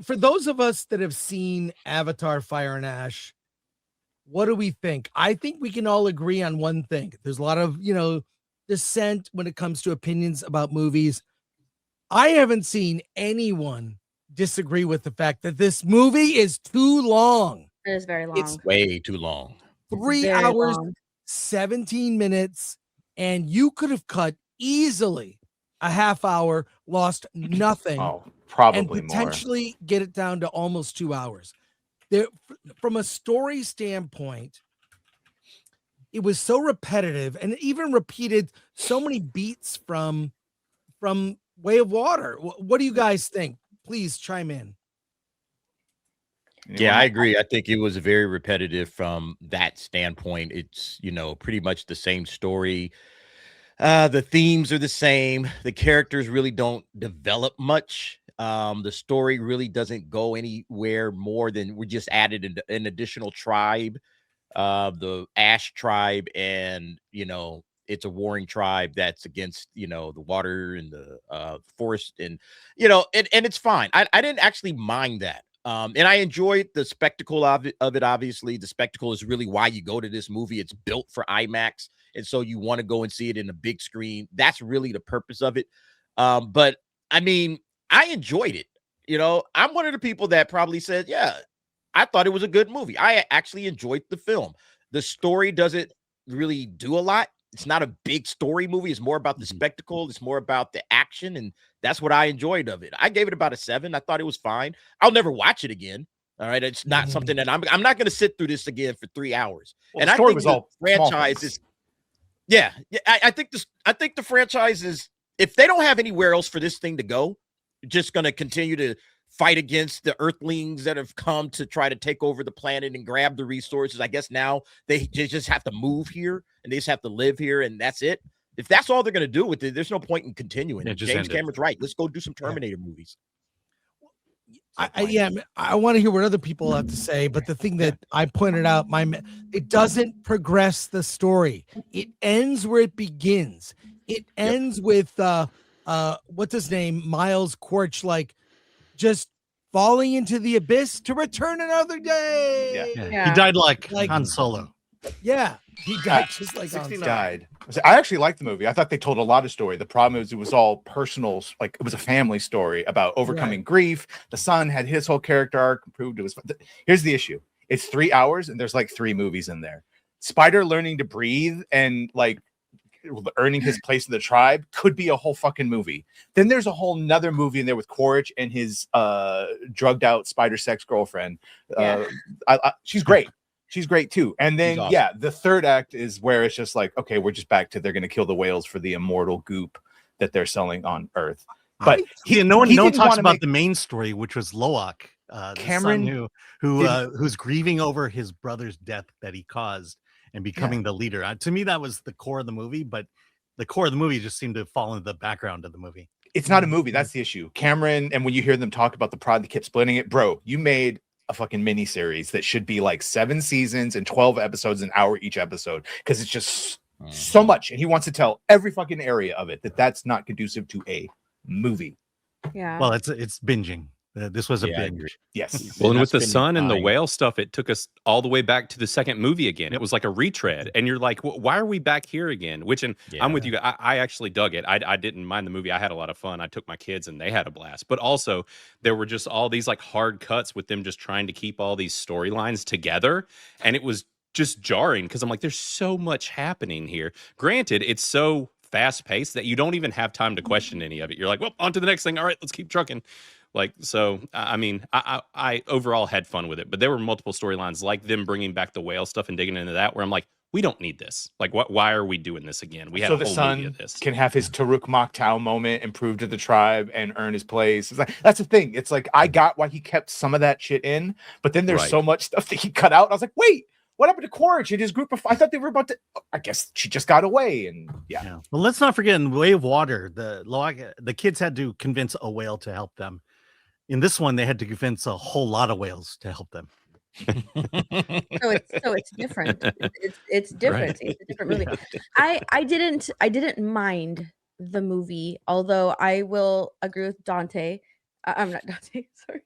for those of us that have seen Avatar Fire and Ash, what do we think? I think we can all agree on one thing. There's a lot of, dissent when it comes to opinions about movies. I haven't seen anyone disagree with the fact that this movie is too long. It is very long. It's way too long. 3 hours, 17 minutes, and you could have cut easily a half hour, lost nothing. Probably and potentially get it down to almost 2 hours. There, from a story standpoint, it was so repetitive and even repeated so many beats from Way of Water. What do you guys think? Please chime in. Yeah, I agree. I think it was very repetitive from that standpoint. It's, pretty much the same story. The themes are the same. The characters really don't develop much. The story really doesn't go anywhere more than we just added an additional tribe, the Ash tribe, and it's a warring tribe that's against the water and the forest, and and it's fine. I didn't actually mind that, and I enjoyed the spectacle of it. Obviously, the spectacle is really why you go to this movie. It's built for IMAX, and so you want to go and see it in a big screen. That's really the purpose of it. But I mean, I enjoyed it. I'm one of the people that probably said, yeah, I thought it was a good movie. I actually enjoyed the film. The story doesn't really do a lot. It's not a big story movie. It's more about the spectacle. It's more about the action. And that's what I enjoyed of it. I gave it about a 7. I thought it was fine. I'll never watch it again. All right. It's not something that I'm not going to sit through this again for 3 hours. Well, and the story was all franchise is, yeah. I think the franchise is, if they don't have anywhere else for this thing to go, just going to continue to fight against the Earthlings that have come to try to take over the planet and grab the resources. I guess now they just have to move here and they just have to live here, and that's it. If that's all they're going to do with it, there's no point in continuing. James Cameron's right. Let's go do some Terminator movies. I want to hear what other people have to say, but the thing that I pointed out, it doesn't progress the story. It ends where it begins. It ends with what's his name, Miles Quarch, just falling into the abyss to return another day. Yeah. He died like Han Solo. Yeah, he died just like 69 died. I actually liked the movie. I thought they told a lot of story. The problem is it was all personal, like it was a family story about overcoming grief. The son had his whole character arc, proved it was. Here's the issue: it's 3 hours, and there's like 3 movies in there. Spider learning to breathe and earning his place in the tribe could be a whole fucking movie. Then there's a whole nother movie in there with Quaritch and his drugged out spider sex girlfriend. She's great. She's great too. And then awesome. The third act is where it's just like, okay, we're just back to they're going to kill the whales for the immortal goop that they're selling on Earth. But no one talks about the main story, which was Loak, Cameron, who's grieving over his brother's death that he caused and becoming the leader. To me, that was the core of the movie, but the core of the movie just seemed to fall into the background of the movie. It's not a movie. That's the issue. Cameron, and when you hear them talk about the prod, they kept splitting it. Bro, you made a fucking mini series that should be like 7 seasons and 12 episodes, an hour each episode, because it's just so much. And he wants to tell every fucking area of it that's not conducive to a movie. Yeah. Well, it's binging. This was a binge. Yes. Well, and with the sun and the whale stuff, it took us all the way back to the second movie again. It was like a retread. And you're like, why are we back here again? I'm with you. I actually dug it. I didn't mind the movie. I had a lot of fun. I took my kids and they had a blast. But also, there were just all these like hard cuts with them just trying to keep all these storylines together. And it was just jarring because I'm like, there's so much happening here. Granted, it's so fast paced that you don't even have time to question any of it. You're like, well, on to the next thing. All right, let's keep trucking. I overall had fun with it, but there were multiple storylines like them bringing back the whale stuff and digging into that where I'm like, we don't need this. Like, why are we doing this again? We had a whole movie of this. Can have his Taruk Moktau moment and prove to the tribe and earn his place. It's like, that's the thing. It's like, I got why he kept some of that shit in, but then there's so much stuff that he cut out. I was like, wait, what happened to Quaritch and his group of? I thought they were about to. I guess she just got away, and yeah. Well, let's not forget in Way of Water, the kids had to convince a whale to help them. In this one, they had to convince a whole lot of whales to help them. So it's different. It's different. Right. It's a different movie. I didn't mind the movie, although I will agree with Dante. I'm not Dante. Sorry.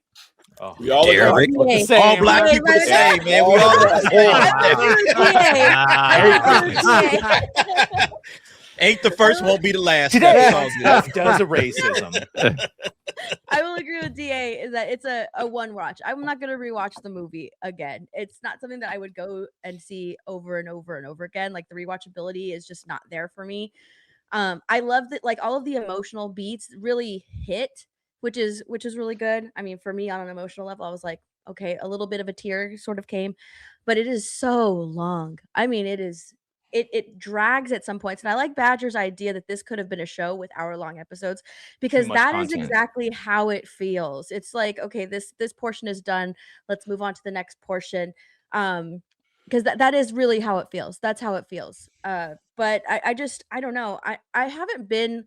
Oh, We all Derek. look the DA. same. All black Right, people the right, same, right. man. We all look the same. I agree with DA. Ain't the first, won't be the last. Today, That's all good. Steph does a racism. I will agree with DA is that it's a one watch. I'm not going to rewatch the movie again. It's not something that I would go and see over and over and over again. Like the rewatchability is just not there for me. I love that, like all of the emotional beats really hit, which is really good. I mean, for me on an emotional level, I was like, okay, a little bit of a tear sort of came, but it is so long. I mean, it drags at some points. And I like Badger's idea that this could have been a show with hour-long episodes, because much that is content. exactly how it feels. It's like, okay, this portion is done. Let's move on to the next portion. Because that is really how it feels. That's how it feels. But I don't know. I haven't been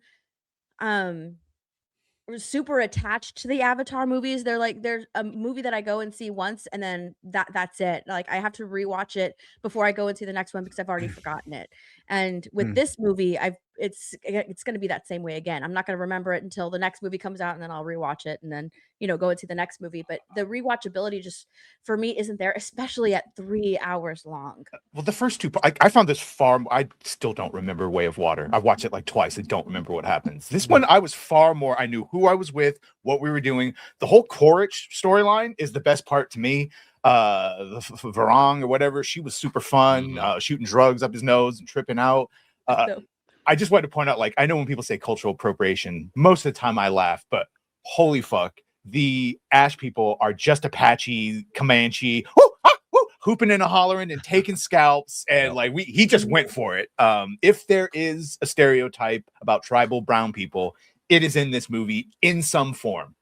super attached to the Avatar movies. They're like, there's a movie that I go and see once and then that's it. Like I have to rewatch it before I go and see the next one because I've already forgotten it. And with this movie, it's going to be that same way again. I'm not going to remember it until the next movie comes out and then I'll rewatch it and then, go and see the next movie. But the rewatchability just for me isn't there, especially at 3 hours long. Well, the first two, I found this I still don't remember Way of Water. I watched it like twice. I don't remember what happens. This one, I was far more, I knew who I was with, what we were doing. The whole Quaritch storyline is the best part to me. The Varong or whatever, she was super fun, shooting drugs up his nose and tripping out. I just wanted to point out, like, I know when people say cultural appropriation, most of the time I laugh, but holy fuck, the Ash people are just Apache, Comanche, hooping and hollering and taking scalps, and like he just went for it. If there is a stereotype about tribal brown people, it is in this movie in some form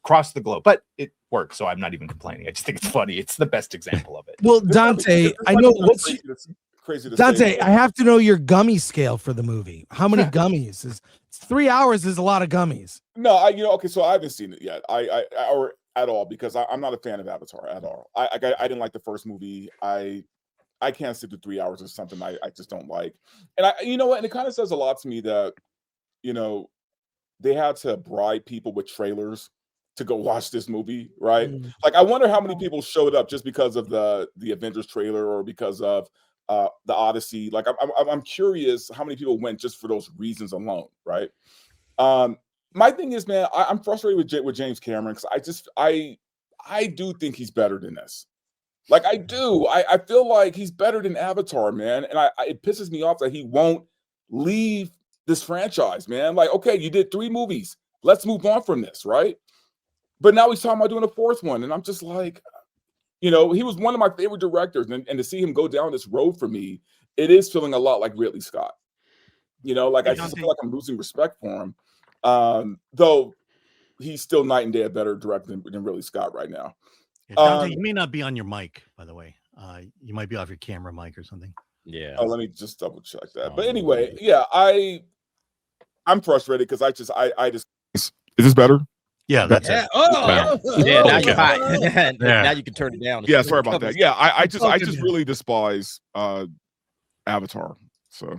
across the globe, but it works, so I'm not even complaining. I just think it's funny. It's the best example of it. Well, Dante, I know what's crazy to Dante, say. I have to know your gummy scale for the movie. How many gummies? 3 hours is a lot of gummies. No, okay, so I haven't seen it yet. Or at all, because I'm not a fan of Avatar at all. I didn't like the first movie. I can't sit through 3 hours or something I just don't like. And you know what? And it kind of says a lot to me that, they had to bribe people with trailers to go watch this movie, right? Like, I wonder how many people showed up just because of the Avengers trailer or because of the Odyssey. Like, I'm curious how many people went just for those reasons alone, right? My thing is, man, I'm frustrated with James Cameron because I do think he's better than this. Like, I do. I feel like he's better than Avatar, man. And it pisses me off that he won't leave this franchise, man. Like, okay, you did 3 movies. Let's move on from this, right? But now he's talking about doing a 4th one. And I'm just like, he was one of my favorite directors. And to see him go down this road for me, it is feeling a lot like Ridley Scott. I just feel like I'm losing respect for him. Though he's still night and day a better director than Ridley Scott right now. Yeah, Dante, you may not be on your mic, by the way. You might be off your camera mic or something. Yeah. Oh, let me just double check that. But anyway, yeah, I'm frustrated because I just is this better? Yeah, that's it. Yeah, now you're hot. Now you can turn it down. Yeah, sorry about that. Yeah, I just really despise Avatar. So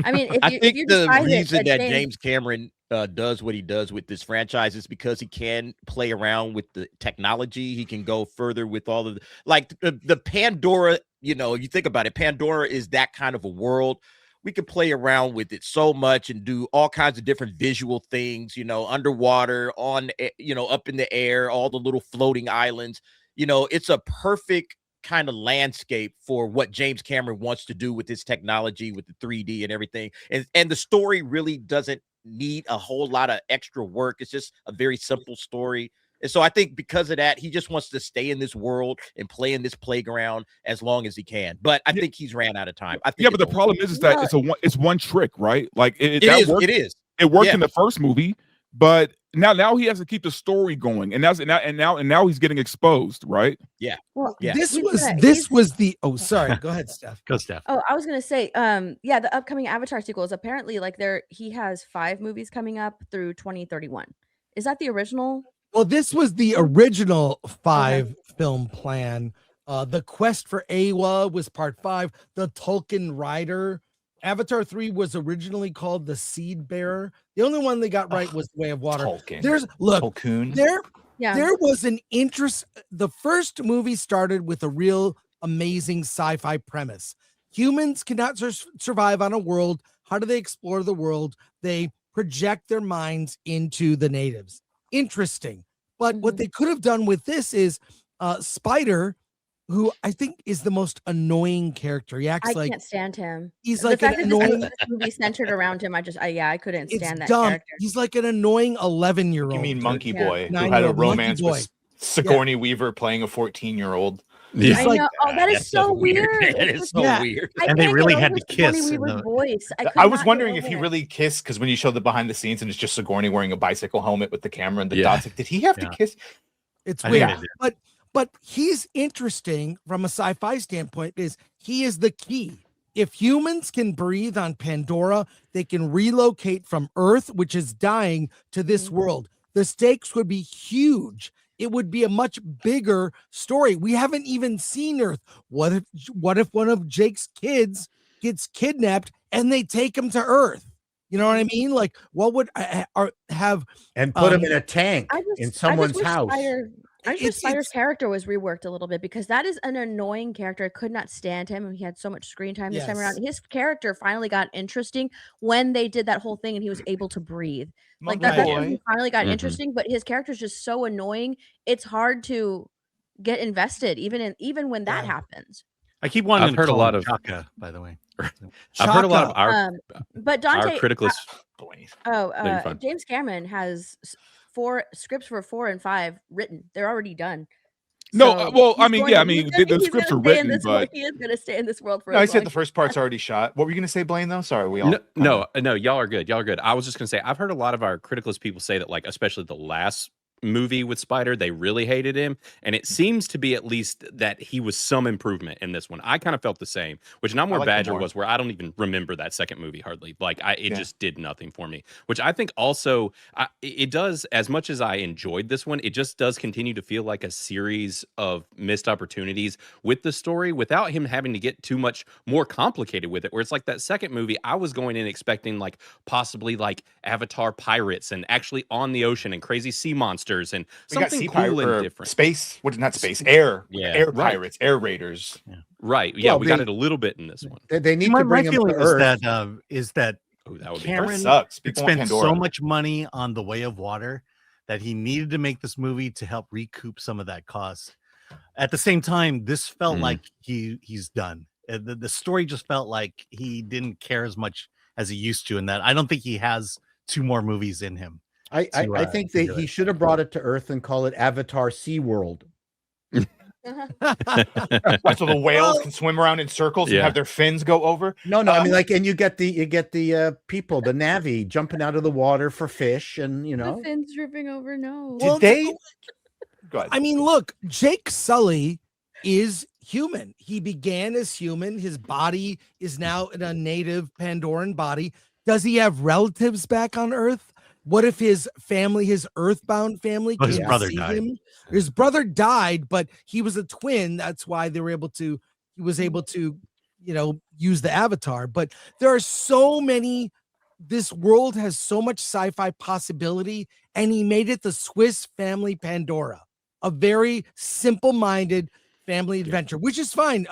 I mean, I think the reason that James Cameron does what he does with this franchise is because he can play around with the technology. He can go further with all of the Pandora. You think about it, Pandora is that kind of a world. We could play around with it so much and do all kinds of different visual things, underwater, on, up in the air, all the little floating islands. It's a perfect kind of landscape for what James Cameron wants to do with his technology, with the 3D and everything. And the story really doesn't need a whole lot of extra work. It's just a very simple story. And so I think because of that, he just wants to stay in this world and play in this playground as long as he can. But I think he's ran out of time. I think but the problem is that it's one trick, right? Like it is. It worked in the first movie, but now he has to keep the story going, and now he's getting exposed, right? Yeah. Well, This was the. Oh, sorry. Go ahead, Steph. Go, Steph. Oh, I was gonna say, the upcoming Avatar sequels. Apparently, he has 5 movies coming up through 2031. Is that the original? Well, this was the original 5 film plan. The Quest for Eywa was part 5. The Tolkien Rider. Avatar 3 was originally called The Seed Bearer. The only one they got right was The Way of Water. Tolkien. Tolkien. Yeah. there was an interest. The first movie started with a real amazing sci-fi premise. Humans cannot survive on a world. How do they explore the world? They project their minds into the natives. Interesting. But what they could have done with this is Spider, who I think is the most annoying character. He acts I can't stand him. He's The like fact an that annoying. this movie centered around him, I couldn't It's stand that dumb. character. He's like an annoying 11-year-old. You mean Monkey Boy, who had a 9-year-old Monkey romance Boy. with Sigourney Weaver playing a 14-year-old. Yeah. I like- know. Oh, that is That's so weird. That It's is just- so Yeah. weird. I And they can't really get had over to kiss Sigourney in Weaver's the- voice. I could was not wondering get if he over it. really kissed, because when you show the behind the scenes and it's just Sigourney wearing a bicycle helmet with the camera and the Yeah. dots, like, did he have to Yeah. kiss? It's I think weird. they did. But he's interesting from a sci-fi standpoint. Is he is the key. If humans can breathe on Pandora, they can relocate from Earth, which is dying, to this world. The stakes would be huge. It would be a much bigger story. We haven't even seen Earth. What if one of Jake's kids gets kidnapped and they take him to Earth? You know what I mean? Like, what would have And put him in a tank I just- in I just someone's wish house. I just wish Spider's character was reworked a little bit, because that is an annoying character. I could not stand him, and he had so much screen time this time around. Yes. His character finally got interesting when they did that whole thing and he was able to breathe. Like Monkey that's Boy. when he finally got Mhm. interesting, but his character's just so annoying. It's hard to get invested even when that Yeah. happens. I keep wanting I've to heard a call lot him of- Chaka, by the way. I've heard a lot of Chaka. But our Dante Criticless. Boy. you're fine. James Cameron has 4 scripts for 4 and 5 written. They're already done. No, So well, I he's mean, going yeah, to- I mean, he's the gonna- he's scripts gonna are stay in written, this world- but he is going to stay in this world for No, I as said long the as- first part's already shot. What were you going to say, Blaine, though? Sorry, we all. No, y'all are good. Y'all are good. I was just gonna say I've heard a lot of our Criticless people say that, like, especially the last movie with Spider, they really hated him, and it seems to be at least that he was some improvement in this one. I kind of felt the same, which not I more liked him Badger more. was, where I don't even remember that second movie hardly. Like, it Yeah. just did nothing for me. Which I think also it does, as much as I enjoyed this one, it just does continue to feel like a series of missed opportunities with the story, without him having to get too much more complicated with it. Where it's like that second movie, I was going in expecting like possibly like Avatar pirates and actually on the ocean and crazy sea monsters and We got something sea cool pirate and or different. space. What? Not space. Air. Yeah, Air right. pirates. Air raiders. Right. Yeah, Well, we got they- it a little bit in this one. They need My, to bring my him to feeling Earth. is that Oh, that would be Cameron Earth perfect. sucks. had People want spent Pandora. so much money on The Way of Water that he needed to make this movie to help recoup some of that cost. At the same time, this felt Mhm. like he's done. The story just felt like he didn't care as much as he used to, and that I don't think he has 2 more movies in him. I to, think to that do he it. should have brought it to Earth and call it Avatar Sea World. Right, so the whales can swim around in circles and Yeah. have their fins go over. No, I mean, like, and you get the people, the Na'vi jumping out of the water for fish, and you The know, fins dripping over. No. Did they? Go ahead. I mean, look, Jake Sully is human. He began as human. His body is now in a native Pandoran body. Does he have relatives back on Earth? What if his family, his Earthbound family, Oh, his came to brother see died. him? His brother died, but he was a twin. That's why they were able to. He was able to, use the avatar. But there are so many. This world has so much sci-fi possibility, and he made it the Swiss Family Pandora, a very simple-minded family adventure, which is fine.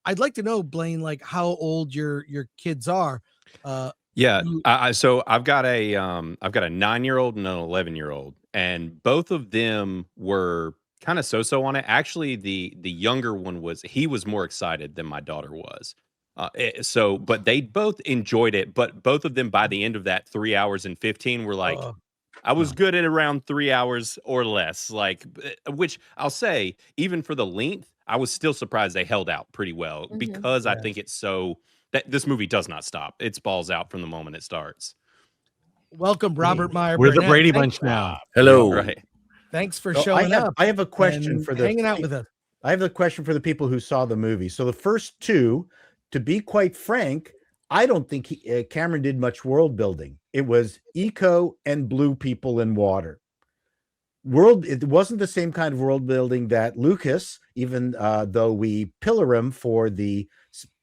I'd like to know, Blaine, like how old your kids are. Yeah, you- so I've got a 9-year-old and an 11-year-old, and both of them were kind of so-so on it. Actually, the younger one was more excited than my daughter was. But they both enjoyed it. But both of them, by the end of that 3 hours and 15, were like, I was good at around 3 hours or less. Like, which I'll say, even for the length, I was still surprised they held out pretty well, Mhm. because I Yes. think it's so that this movie does not stop. It's balls out from the moment it starts. Welcome, Robert Meyer. We're the Burnett. Brady Thanks- Bunch now. Hello. Right. Thanks for So showing up. I have a question and for the hanging out with us. I have a question for the people who saw the movie. So the first 2, to be quite frank, I don't think Cameron did much world building. It was eco and blue people in water. It wasn't the same kind of world building that Lucas, even though we pillar him for the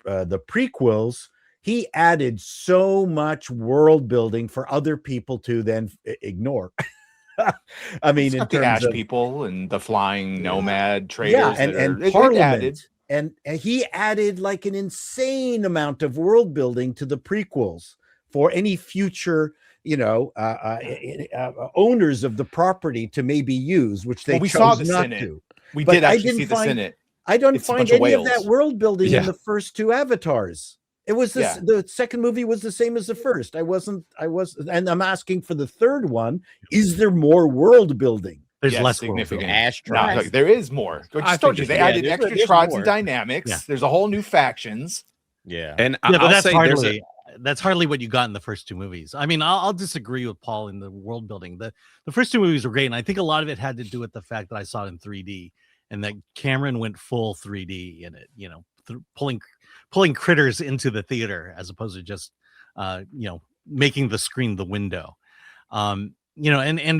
prequels, he added so much world building for other people to then ignore. I mean, It's in got the terms ash of people and the flying nomad traders. yeah, and it added. Parliament, and he added like an insane amount of world building to the prequels for any future, owners of the property to maybe use, which they we chose saw the not Senate. to. We But did I actually didn't see the find- Senate. I don't It's a find bunch of any of that whales. world building Yeah. in the first two Avatars. It was this. Yeah. The second movie was the same as the first. I was, and I'm asking for the third one. Is there more world building? There's Yes, less world significant. building. Ash No, tribes. look, there is more. I I just told think you there's they more. added Yeah, extra there's tribes more. and dynamics. Yeah. There's a whole new factions. Yeah. And Yeah, but I'll that's say there's a, hardly what you got in the first two movies. I mean, I'll disagree with Paul in the world building. The first two movies were great, and I think a lot of it had to do with the fact that I saw it in 3D, and that Cameron went full 3D in it. Pulling critters into the theater as opposed to just making the screen the window. And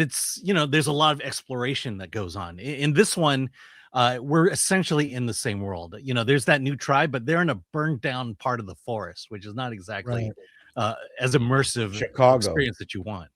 it's there's a lot of exploration that goes on in this one. We're essentially in the same world. There's that new tribe, but they're in a burned down part of the forest, which is not exactly as immersive Chicago experience that you want.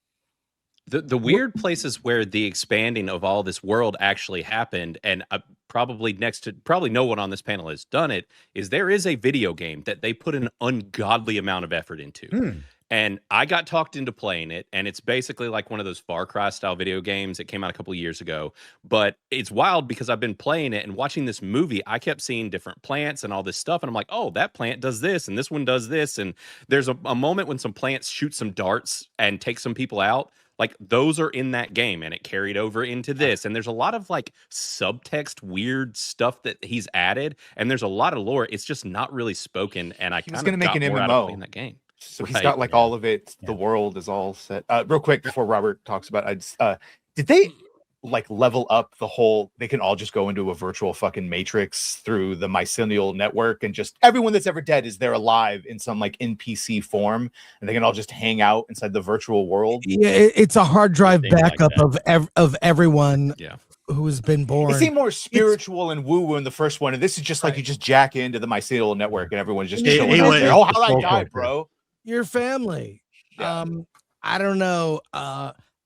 The weird places where the expanding of all this world actually happened, and probably no one on this panel has done it, is there is a video game that they put an ungodly amount of effort into. And I got talked into playing it, and it's basically like one of those Far Cry style video games. It came out a couple of years ago, but it's wild because I've been playing it and watching this movie. I kept seeing different plants and all this stuff, and I'm like, oh, that plant does this, and this one does this. And there's a moment when some plants shoot some darts and take some people out. Like those are in that game, and it carried over into this. And there's a lot of like subtext, weird stuff that he's added, and there's a lot of lore. It's just not really spoken, and I He was Oh, kind of going to got make an more out of MMO. playing that game. So he's Right, got like all of it. The world is all set. Real quick before Robert talks about it, did they like level up the whole? They can all just go into a virtual fucking matrix through the mycelial network, and just everyone that's ever dead is there alive in some like NPC form, and they can all just hang out inside the virtual world. Yeah, it's a hard drive Things like backup that. of everyone Yeah. who's been born. It seemed more spiritual and woo woo in the first one, and this is just like you just jack into the mycelial network, and everyone's just chilling out there. Oh, how I died, bro. Your family. Yeah. I don't know.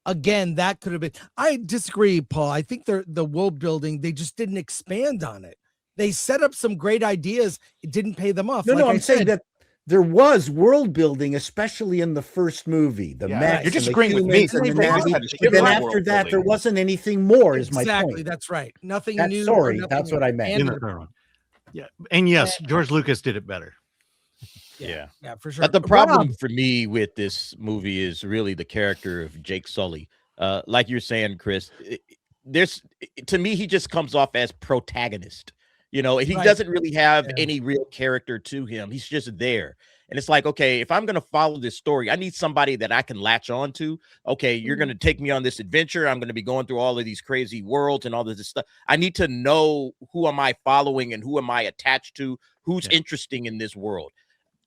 Again, that could have been. I disagree, Paul. I think the world building, they just didn't expand on it. They set up some great ideas. It didn't pay them off. I'm saying that there was world building, especially in the first movie. The mechs, you're just and the agreeing with me. humans and the They Navi. had to skip But then that after world that, there building. wasn't anything more. Is my Exactly. point. That's right. Nothing That's- new. sorry, or that's nothing what I meant. In the expanded. third one. Yeah, and yes, George Lucas did it better. Yeah. Yeah, for sure. But the problem Rob, for me with this movie is really the character of Jake Sully. Like you're saying, Chris, to me, he just comes off as protagonist. He Right. doesn't really have Yeah. any real character to him. He's just there. And it's like, okay, if I'm going to follow this story, I need somebody that I can latch on to. Okay, you're going to take me on this adventure. I'm going to be going through all of these crazy worlds and all of this stuff. I need to know who am I following and who am I attached to, who's interesting in this world.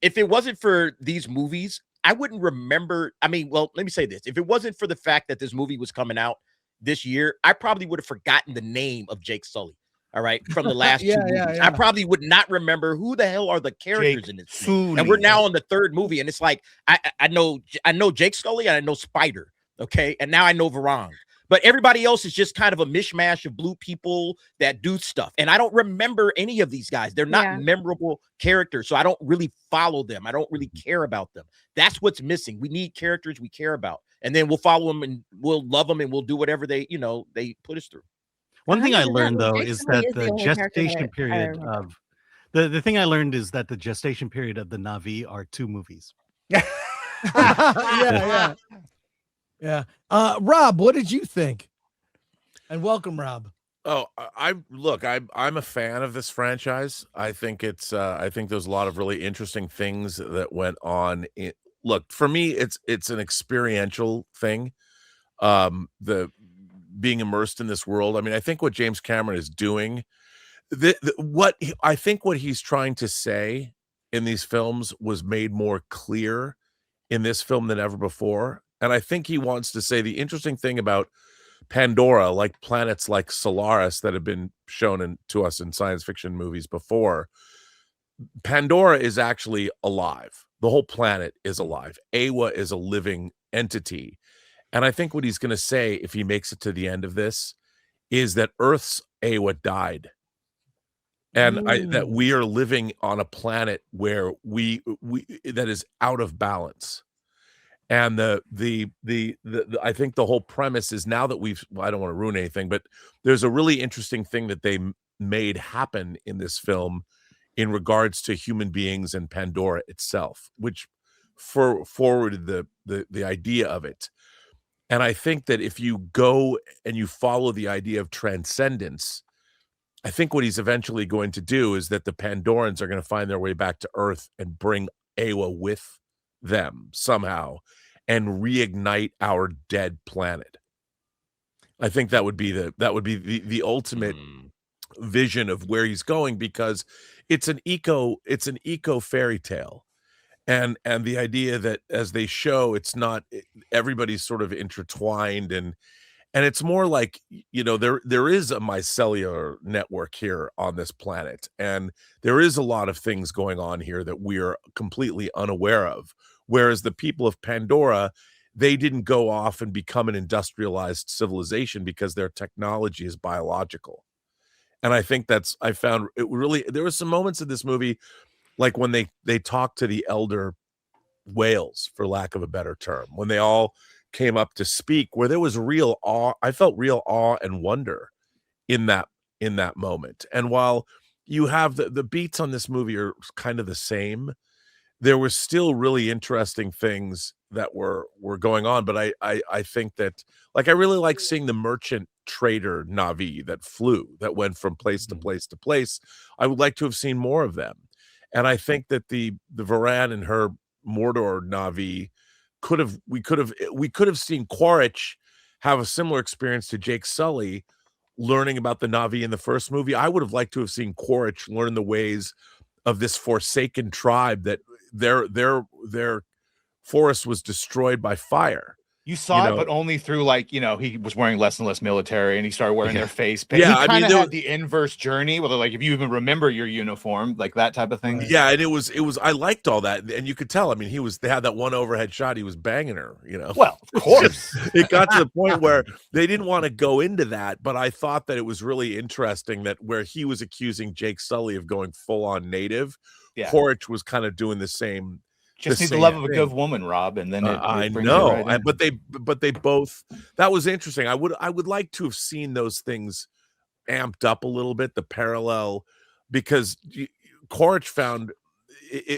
If it wasn't for these movies, I wouldn't remember. I mean, well, let me say this. If it wasn't for the fact that this movie was coming out this year, I probably would have forgotten the name of Jake Sully. All right, from the last two movies. I probably would not remember who the hell are the characters in this thing. And we're now on the third movie, and it's like I know Jake Sully and I know Spider, okay, and now I know Varang. But everybody else is just kind of a mishmash of blue people that do stuff. And I don't remember any of these guys. They're not memorable characters, so I don't really follow them. I don't really care about them. That's what's missing. We need characters we care about. And then we'll follow them and we'll love them and we'll do whatever they put us through. One thing I 100%. learned, though, Jake is Sully that is the the only character gestation that I period remember. of the thing I learned is that the gestation period of the Na'vi are 2 movies. yeah. Rob, what did you think? And welcome, Rob. Oh, I'm a fan of this franchise. I think I think there's a lot of really interesting things that went on. Look, for me, it's an experiential thing. The being immersed in this world. I mean, I think what James Cameron is doing, what he's trying to say in these films was made more clear in this film than ever before. And I think he wants to say the interesting thing about Pandora, like planets like Solaris that have been shown to us in science fiction movies before, Pandora is actually alive. The whole planet is alive. Eywa is a living entity. And I think what he's going to say, if he makes it to the end of this, is that Earth's Eywa died. And that we are living on a planet where we that is out of balance. And I think the whole premise is now that I don't want to ruin anything, but there's a really interesting thing that they made happen in this film in regards to human beings and Pandora itself, which forwarded the idea of it. And I think that if you go and you follow the idea of transcendence, I think what he's eventually going to do is that the Pandorans are going to find their way back to Earth and bring Eywa with them somehow and reignite our dead planet. I think that would be the ultimate vision of where he's going, because it's an eco fairy tale. And the idea that, as they show, it's not everybody's sort of intertwined, and it's more like, there is a mycelial network here on this planet, and there is a lot of things going on here that we're completely unaware of. Whereas the people of Pandora, they didn't go off and become an industrialized civilization because their technology is biological. And I think I found it really, there were some moments in this movie, like when they talked to the elder whales, for lack of a better term, when they all came up to speak, where there was real awe. I felt real awe and wonder in that moment. And while you have the beats on this movie are kind of the same, there were still really interesting things that were going on. But I think that, like, I really like seeing the merchant trader Na'vi that went from place to place to place. I would like to have seen more of them. And I think that the Varan and her Mordor Na'vi we could have seen Quaritch have a similar experience to Jake Sully learning about the Na'vi in the first movie. I would have liked to have seen Quaritch learn the ways of this forsaken tribe that their forest was destroyed by fire. You saw it, but only through, like, he was wearing less and less military, and he started wearing their face paint. Yeah, he kind of had the inverse journey, where they're like, if you even remember your uniform, like that type of thing. Yeah, and it was. I liked all that, and you could tell. I mean, they had that one overhead shot. He was banging her. Well, of course. It got to the point where they didn't want to go into that, but I thought that it was really interesting that where he was accusing Jake Sully of going full on native, Quaritch was kind of doing the same. Just need the love of a good woman, Rob, and then I know. Right, but they both. That was interesting. I would like to have seen those things amped up a little bit. The parallel, because Quaritch found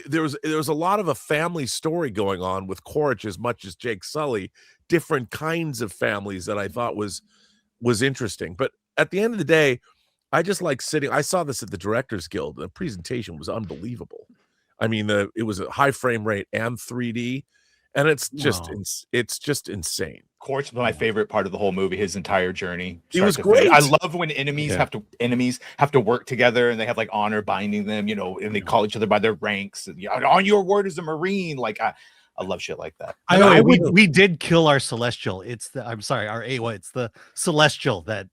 there was a lot of a family story going on with Quaritch as much as Jake Sully. Different kinds of families that I thought was interesting. But at the end of the day, I just like sitting. I saw this at the Directors Guild. The presentation was unbelievable. I mean, it was a high frame rate and 3D, and it's just insane. Quaritch was my favorite part of the whole movie. His entire journey. It was great. I love when enemies have to work together, and they have like honor binding them, and they call each other by their ranks. And, on your word as a Marine, like I love shit like that. We did kill our Celestial. Our Eywa. It's the Celestial that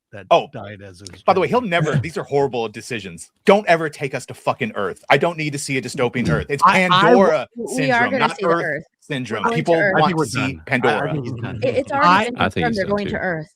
died as a. By the way, he'll never. These are horrible decisions. Don't ever take us to fucking Earth. I don't need to see a dystopian Earth. It's Pandora syndrome, not Earth syndrome. People want to see Pandora. It's already been confirmed they're going to Earth.